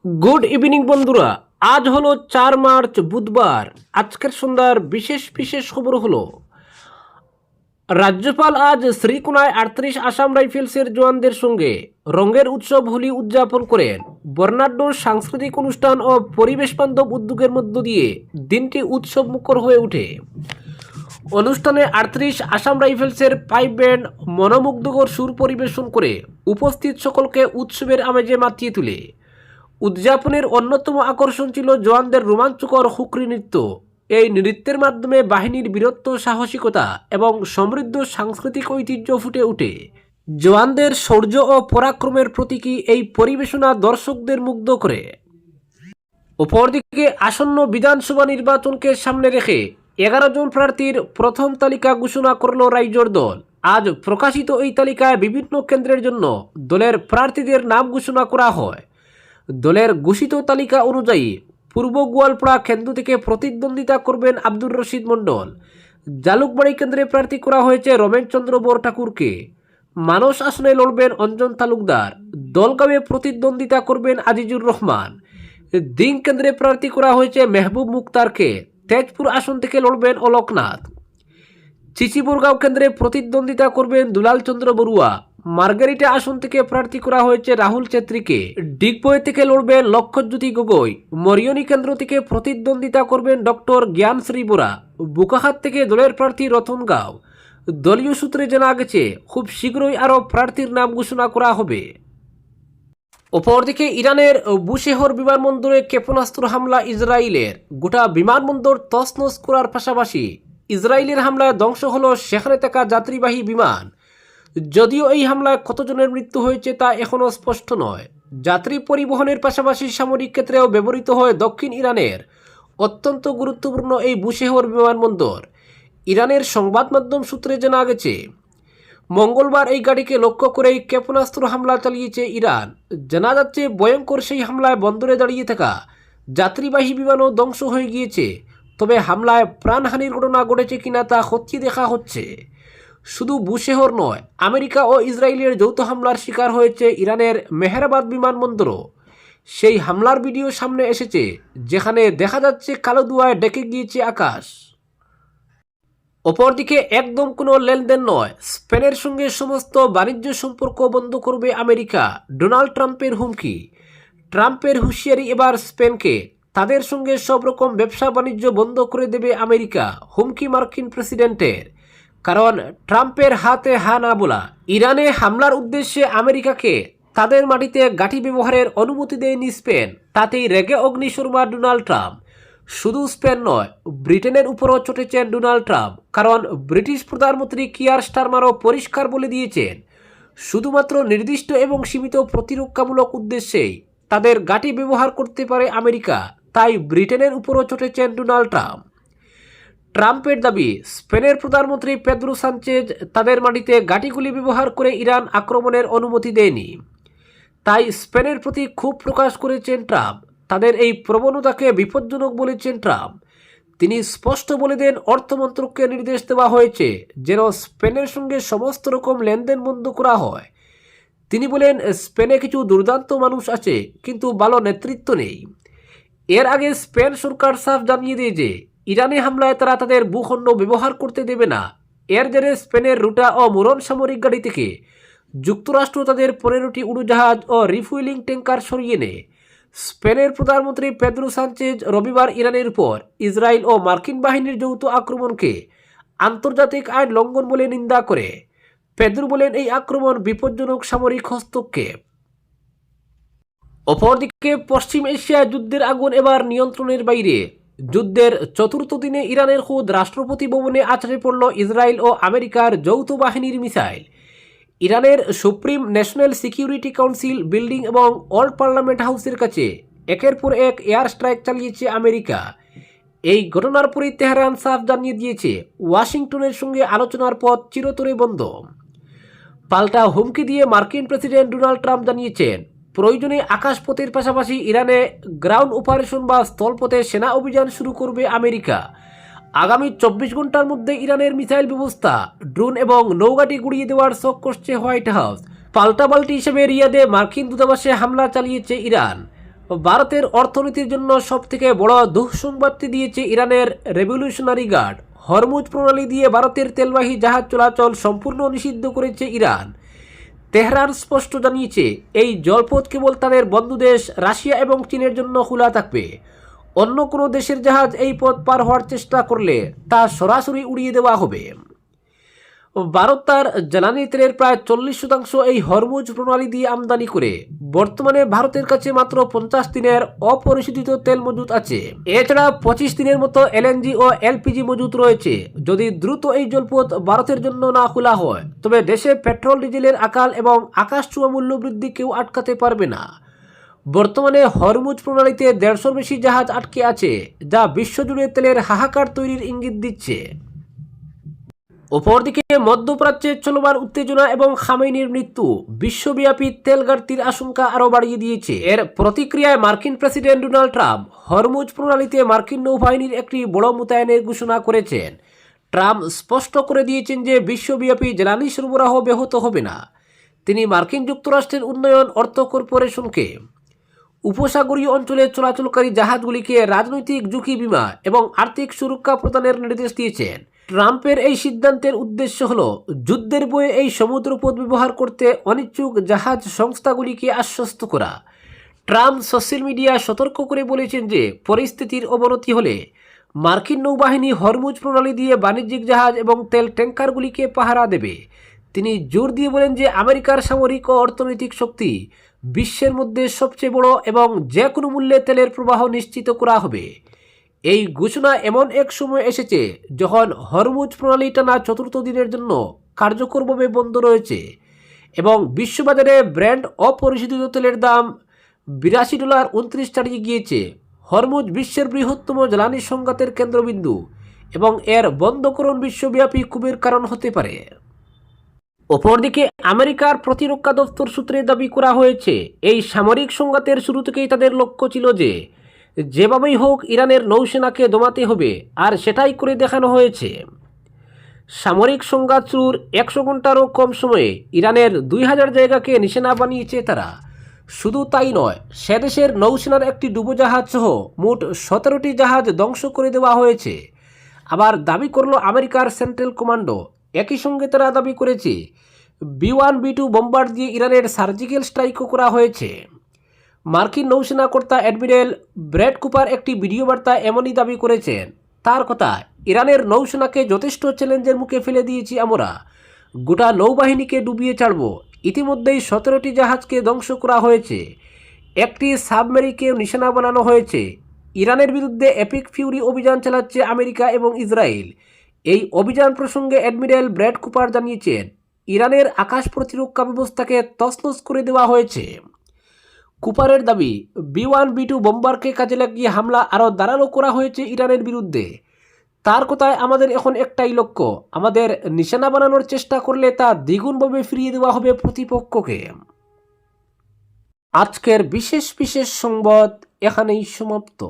Good evening বন্ধুরা। আজ হলো 4 মার্চ বুধবার। আজকের সন্ধ্যার বিশেষ বিশেষ খবর হলো রাজ্যপাল আজ শ্রীকোনায় 38 আসাম রাইফেলসের জওয়ানদের সঙ্গে রঙের উৎসব হোলি উদযাপন করেন। বর্ণাঢ্য সাংস্কৃতিক অনুষ্ঠান ও পরিবেশ বান্ধব উদ্যোগের মধ্য দিয়ে দিনটি উৎসব মুখর হয়ে ওঠে। অনুষ্ঠানে 38 আসাম রাইফেলসের পাইপ ব্যান্ড মনোমুগ্ধকর সুর পরিবেশন করে উপস্থিত সকলকে উৎসবের আমেজে মাতিয়ে তোলে। উদযাপনের অন্যতম আকর্ষণ ছিল জওয়ানদের রোমাঞ্চকর হুকরি নৃত্য। এই নৃত্যের মাধ্যমে বাহিনীর বীরত্ব, সাহসিকতা এবং সমৃদ্ধ সাংস্কৃতিক ঐতিহ্য ফুটে ওঠে। জওয়ানদের শৌর্য ও পরাক্রমের প্রতীকী এই পরিবেশনা দর্শকদের মুগ্ধ করে। অপরদিকে আসন্ন বিধানসভা নির্বাচনকে সামনে রেখে 11 জন প্রার্থীর প্রথম তালিকা ঘোষণা করল রাইজোর দল। আজ প্রকাশিত এই তালিকায় বিভিন্ন কেন্দ্রের জন্য দলের প্রার্থীদের নাম ঘোষণা করা হয়। দলের ঘোষিত তালিকা অনুযায়ী পূর্ব গোয়ালপাড়া কেন্দ্র থেকে প্রতিদ্বন্দ্বিতা করবেন আব্দুর রশিদ মণ্ডল। জালুকবাড়ি কেন্দ্রে প্রার্থী করা হয়েছে রমেশচন্দ্র বরঠাকুরকে। মানস আসনে লড়বেন অঞ্জন তালুকদার। দলগাঁওয়ে প্রতিদ্বন্দ্বিতা করবেন আজিজুর রহমান। দিং কেন্দ্রে প্রার্থী করা হয়েছে মেহবুব মুক্তারকে। তেজপুর আসন থেকে লড়বেন অলোকনাথ। চিচিবরগাঁও কেন্দ্রে প্রতিদ্বন্দ্বিতা করবেন দুলাল চন্দ্র বড়ুয়া। মার্গারিটা আসন থেকে প্রার্থী করা হয়েছে রাহুল ছেত্রীকে। ডিগবই থেকে লড়বেন লক্ষ্যজ্যোতি গগৈ। মরিয়নি কেন্দ্র থেকে প্রতিদ্বন্দ্বিতা করবেন ডক্টর জ্ঞানশ্রী বোরা। বুকাহাট থেকে দলের প্রার্থী রতন গাঁও। দলীয় সূত্রে জানা গেছে খুব শীঘ্রই আরও প্রার্থীর নাম ঘোষণা করা হবে। অপরদিকে ইরানের বুশেহর বিমানবন্দরে ক্ষেপণাস্ত্র হামলা ইসরায়েলের। গোটা বিমানবন্দর তছনছ করার পাশাপাশি ইসরায়েলের হামলায় ধ্বংস হলো সেখানে থাকা যাত্রীবাহী বিমান। যদিও এই হামলায় কতজনের মৃত্যু হয়েছে তা এখনও স্পষ্ট নয়। যাত্রী পরিবহনের পাশাপাশি সামরিক ক্ষেত্রেও ব্যবহৃত হয় দক্ষিণ ইরানের অত্যন্ত গুরুত্বপূর্ণ এই বুশেহর বিমানবন্দর। ইরানের সংবাদ মাধ্যম সূত্রে জানা গেছে মঙ্গলবার এই গাড়িকে লক্ষ্য করেই ক্ষেপণাস্ত্র হামলা চালিয়েছে ইরান। জানা যাচ্ছে ভয়ঙ্কর সেই হামলায় বন্দরে দাঁড়িয়ে থাকা যাত্রীবাহী বিমানও ধ্বংস হয়ে গিয়েছে। তবে হামলায় প্রাণহানির ঘটনা ঘটেছে কিনা তা খতিয়ে দেখা হচ্ছে। শুধু বুশেহর নয়, আমেরিকা ও ইসরায়েলের যৌথ হামলার শিকার হয়েছে ইরানের মেহেরাবাদ বিমানবন্দরও। সেই হামলার ভিডিও সামনে এসেছে যেখানে দেখা যাচ্ছে কালো ধোঁয়ায় ডেকে গিয়েছে আকাশ। অপরদিকে একদম কোনো লেনদেন নয়, স্পেনের সঙ্গে সমস্ত বাণিজ্য সম্পর্ক বন্ধ করবে আমেরিকা। ডোনাল্ড ট্রাম্পের হুমকি। ট্রাম্পের হুঁশিয়ারি এবার স্পেনকে। তাদের সঙ্গে সব রকম ব্যবসা বাণিজ্য বন্ধ করে দেবে আমেরিকা। হুমকি মার্কিন প্রেসিডেন্টের। কারণ ট্রাম্পের হাতে হা না বলা। ইরানে হামলার উদ্দেশ্যে আমেরিকাকে তাদের মাটিতে গাঁটি ব্যবহারের অনুমতি দেয়নি স্পেন। তাতেই রেগে অগ্নিশর্মা ডোনাল্ড ট্রাম্প। শুধু স্পেন নয়, ব্রিটেনের উপরও চটেছেন ডোনাল্ড ট্রাম্প। কারণ ব্রিটিশ প্রধানমন্ত্রী কিয়ার স্টারমারও পরিষ্কার বলে দিয়েছেন শুধুমাত্র নির্দিষ্ট এবং সীমিত প্রতিরক্ষামূলক উদ্দেশ্যেই তাদের গাঁটি ব্যবহার করতে পারে আমেরিকা। তাই ব্রিটেনের উপরও চটেছেন ডোনাল্ড ট্রাম্প। ট্রাম্পের দাবি, স্পেনের প্রধানমন্ত্রী পেদ্রো সানচেজ তাদের মাটিতে গাঁটিগুলি ব্যবহার করে ইরান আক্রমণের অনুমতি দেয়নি। তাই স্পেনের প্রতি ক্ষোভ প্রকাশ করেছেন ট্রাম্প। তাদের এই প্রবণতাকে বিপজ্জনক বলেছেন ট্রাম্প। তিনি স্পষ্ট বলে দেন অর্থমন্ত্রককে নির্দেশ দেওয়া হয়েছে যেন স্পেনের সঙ্গে সমস্ত রকম লেনদেন বন্ধ করা হয়। তিনি বলেন, স্পেনে কিছু দুর্দান্ত মানুষ আছে কিন্তু ভালো নেতৃত্ব নেই। এর আগে স্পেন সরকার সাফ জানিয়ে দেয় যে ইরানি হামলায় তারা তাদের ভূখণ্ড ব্যবহার করতে দেবে না। এর জেরে স্পেনের রুটা ও মুরন সামরিক গাড়ি থেকে যুক্তরাষ্ট্র তাদের 15টি উড়োজাহাজ ও রিফুয়েলিং ট্যাঙ্কার সরিয়ে নেয়। স্পেনের প্রধানমন্ত্রী পেদ্রো সানচেজ রবিবার ইরানের উপর ইসরায়েল ও মার্কিন বাহিনীর যৌথ আক্রমণকে আন্তর্জাতিক আইন লঙ্ঘন বলে নিন্দা করে। পেদ্রো বলেন, এই আক্রমণ বিপজ্জনক সামরিক হস্তক্ষেপ। অপরদিকে পশ্চিম এশিয়ায় যুদ্ধের আগুন এবার নিয়ন্ত্রণের বাইরে। যুদ্ধের চতুর্থ দিনে ইরানের খোদ রাষ্ট্রপতি ভবনে আছড়ে পড়ল ইসরায়েল ও আমেরিকার যৌথ বাহিনীর মিসাইল। ইরানের supreme national security council building এবং অল পার্লামেন্ট হাউসের কাছে একের পর এক এয়ার স্ট্রাইক চালিয়েছে আমেরিকা। এই ঘটনার পরেই তেহরান সাফ জানিয়ে দিয়েছে ওয়াশিংটনের সঙ্গে আলোচনার পথ চিরতরে বন্ধ। পাল্টা হুমকি দিয়ে মার্কিন প্রেসিডেন্ট ডোনাল্ড ট্রাম্প জানিয়েছেন প্রয়োজনে আকাশপথের পাশাপাশি ইরানে গ্রাউন্ড অপারেশন বা স্থলপথে সেনা অভিযান শুরু করবে আমেরিকা। আগামী 24 ঘন্টার মধ্যে ইরানের মিসাইল ব্যবস্থা, ড্রোন এবং নৌঘাঁটি গুড়িয়ে দেওয়ার শখ করছে হোয়াইট হাউস। পাল্টাপাল্টি হিসেবে রিয়াদে মার্কিন দূতাবাসে হামলা চালিয়েছে ইরান। ভারতের অর্থনীতির জন্য সবথেকে বড় দুঃসংবাদটি দিয়েছে ইরানের রেভলিউশনারি গার্ড। হরমুজ প্রণালী দিয়ে ভারতের তেলবাহী জাহাজ চলাচল সম্পূর্ণ নিষিদ্ধ করেছে ইরান। তেহরান স্পষ্ট জানিয়েছে এই জলপথ কেবল তাদের বন্ধু দেশ রাশিয়া এবং চীনের জন্য খোলা থাকবে। অন্য কোনো দেশের জাহাজ এই পথ পার হওয়ার চেষ্টা করলে তা সরাসরি উড়িয়ে দেওয়া হবে। ভারত তার জ্বালানি তেলের প্রায় 40% এই হরমুজ প্রণালী দিয়ে আমদানি করে। বর্তমানে ভারতের কাছে মাত্র 50 দিনের অপরিশোধিত তেল মজুত আছে। এছাড়া 25 দিনের মতো এলএনজি ও এলপিজি মজুত রয়েছে। যদি দ্রুত এই জলপথ ভারতের জন্য না খোলা হয় তবে দেশে পেট্রোল ডিজেলের আকাল এবং আকাশছোঁয়া মূল্য বৃদ্ধি কেউ আটকাতে পারবে না। বর্তমানে হরমুজ প্রণালীতে 150-র বেশি জাহাজ আটকে আছে, যা বিশ্বজুড়ে তেলের হাহাকার তৈরির ইঙ্গিত দিচ্ছে। অপরদিকে মধ্যপ্রাচ্যে চলমান উত্তেজনা এবং খামেনির মৃত্যু বিশ্বব্যাপী তেল ঘাটতির আশঙ্কা আরও বাড়িয়ে দিয়েছে। এর প্রতিক্রিয়ায় মার্কিন প্রেসিডেন্ট ডোনাল্ড ট্রাম্প হরমুজ প্রণালীতে মার্কিন নৌবাহিনীর একটি বড় মোতায়েনের ঘোষণা করেছেন। ট্রাম্প স্পষ্ট করে দিয়েছেন যে বিশ্বব্যাপী জ্বালানি সরবরাহ ব্যাহত হবে না। তিনি মার্কিন যুক্তরাষ্ট্রের উন্নয়ন অর্থ কর্পোরেশনকে উপসাগরীয় অঞ্চলে চলাচলকারী জাহাজগুলিকে রাজনৈতিক ঝুঁকি বীমা এবং আর্থিক সুরক্ষা প্রদানের নির্দেশ দিয়েছেন। ট্রাম্পের এই সিদ্ধান্তের উদ্দেশ্য হল যুদ্ধের বয়ে এই সমুদ্রপথ ব্যবহার করতে অনিচ্ছুক জাহাজ সংস্থাগুলিকে আশ্বস্ত করা। ট্রাম্প সোশ্যাল মিডিয়ায় সতর্ক করে বলেছেন যে পরিস্থিতির অবনতি হলে মার্কিন নৌবাহিনী হরমুজ প্রণালী দিয়ে বাণিজ্যিক জাহাজ এবং তেল ট্যাঙ্কারগুলিকে পাহারা দেবে। তিনি জোর দিয়ে বলেন যে আমেরিকার সামরিক ও অর্থনৈতিক শক্তি বিশ্বের মধ্যে সবচেয়ে বড় এবং যে কোনো মূল্যে তেলের প্রবাহ নিশ্চিত করা হবে। এই ঘোষণা এমন এক সময় এসেছে যখন হরমুজ প্রণালী টানা 4র্থ দিনের জন্য কার্যকরভাবে বন্ধ রয়েছে এবং বিশ্ববাজারে ব্র্যান্ড অপরিশোধিত তেলের দাম $82.29 ছাড়িয়ে গিয়েছে। হরমুজ বিশ্বের বৃহত্তম জ্বালানি সংঘাতের কেন্দ্রবিন্দু এবং এর বন্ধকরণ বিশ্বব্যাপী ক্ষোভের কারণ হতে পারে। অপরদিকে আমেরিকার প্রতিরক্ষা দপ্তর সূত্রে দাবি করা হয়েছে এই সামরিক সংঘাতের শুরু থেকেই তাদের লক্ষ্য ছিল যে যেভাবেই হোক ইরানের নৌসেনাকে দমাতে হবে, আর সেটাই করে দেখানো হয়েছে। সামরিক সংঘাত শুরুর 100 ঘন্টারও কম সময়ে ইরানের 2000 জায়গাকে নিশানা বানিয়েছে তারা। শুধু তাই নয়, সে দেশের নৌসেনার একটি ডুবোজাহাজ সহ মোট 17টি জাহাজ ধ্বংস করে দেওয়া হয়েছে। আবার দাবি করল আমেরিকার সেন্ট্রাল কমান্ডো। একই সঙ্গে তারা দাবি করেছে B-1 B-2 বোম্বার দিয়ে ইরানের সার্জিক্যাল স্ট্রাইকও করা হয়েছে। মার্কিন নৌসেনা কর্তা অ্যাডমিরাল ব্র্যাড কুপার একটি ভিডিও বার্তায় এমনই দাবি করেছেন। তার কথা, ইরানের নৌসেনাকে যথেষ্ট চ্যালেঞ্জের মুখে ফেলে দিয়েছি আমরা, গোটা নৌবাহিনীকে ডুবিয়ে ছাড়ব। ইতিমধ্যেই 17টি জাহাজকে ধ্বংস করা হয়েছে, একটি সাবমেরিনকেও নিশানা বানানো হয়েছে। ইরানের বিরুদ্ধে এপিক ফিউরি অভিযান চালাচ্ছে আমেরিকা এবং ইসরায়েল। এই অভিযান প্রসঙ্গে অ্যাডমিরাল ব্র্যাড কুপার জানিয়েছেন ইরানের আকাশ প্রতিরক্ষা ব্যবস্থাকে তছনছ করে দেওয়া হয়েছে। কুপারের দাবি, B-1 B-2 বোম্বারকে কাজে লাগিয়ে হামলা আরও ধারালো করা হয়েছে ইরানের বিরুদ্ধে। তার কথায়, আমাদের এখন একটাই লক্ষ্য, আমাদের নিশানা বানানোর চেষ্টা করলে তা দ্বিগুণভাবে ফিরিয়ে দেওয়া হবে প্রতিপক্ষকে। আজকের বিশেষ সংবাদ এখানেই সমাপ্ত।